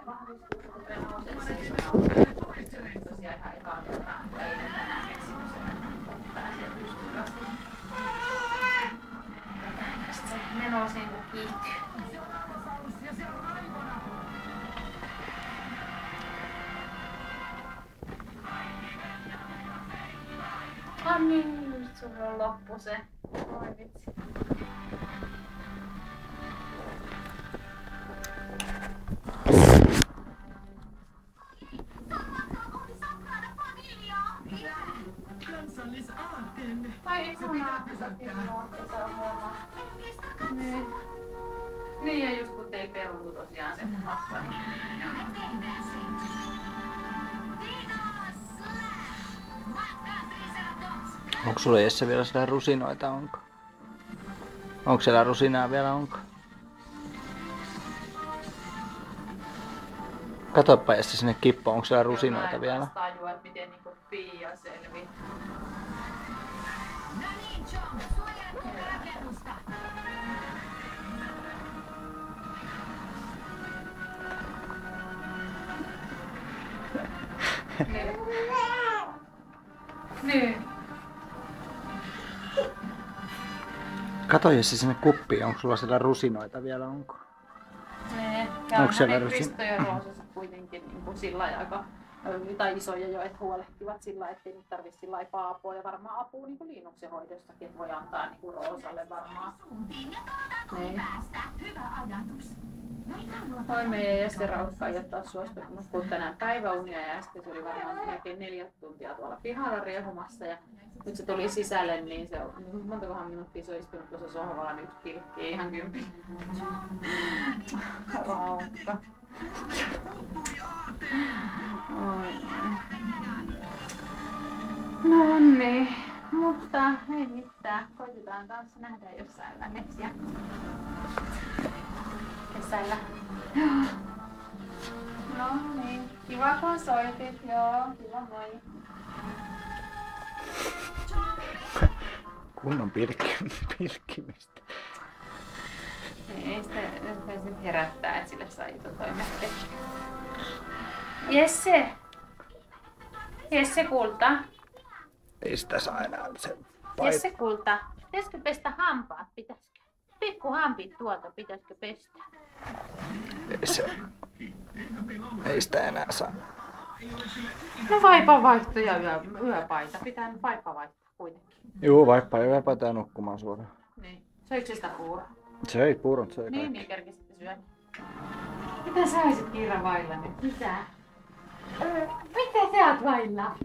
Ne nousee niinku kiihtyy. Niin, nyt sulla on loppu se. Oi vitsi. Tai ihanaa, kun sä niin ja just kun teillä peruntu tosiaan se happa. Onko sulla Jesse vielä sitä rusinoita, onko? Onko siellä rusinaa vielä, onko? Katoppa Jesse sinne kippoon, onko siellä rusinoita vielä? Mä en tajua, että miten niinku Pia selvii. Niin. Kato Jesse sinne kuppiin, onko sulla siellä rusinoita vielä, onko? Onko siellä rusinoita? Risto ja Roosassa kuitenkin niin sillä aika tai isoja jo, että huolehtivat sillä, ettei nyt tarvitse sillä apua ja varmaan apua niin Liinuksen hoidossakin, että voi antaa niin Roosalle varmaan. Niin. Oi meidän Jesse Raukka ei ole taas suostunut kun tänään päiväunia ja äsken se oli varmaan melkein 4 tuntia tuolla pihalla riehumassa ja nyt se tuli sisälle, niin se on montakohan minuuttia se on istunut tuossa sohvalla nyt pilkkiä ihan 10. Raukka. Oi. No niin, mutta ei mitään. Koitetaan taas nähdä jossain lähes kesällä. No niin, kiva kun soitit, joo, kiva moi. Kunnon pilkkimistä. Ei sitä nyt herättää, että sille sai toimet. Jesse! Jesse kulta! Ei sitä saa enää sen Jesse kulta! Pitäisikö pestä hampaat? Pitäisikö? Pikku hampit tuolta, pitäisikö pestä? Ei sitä enää saa. No vaipa vaihto ja yöpaita. Pitää vaipa vaihtaa kuitenkin. Juu, vaippa ja yöpaita ja nukkumaan suoraan. Niin. Söikö sitä puuroa? Söi puurot, söi kaikki. Niin kerkisitte syödä. Mitä sä olisit Kiira vailla nyt? Mitä? Mitä sä oot vailla?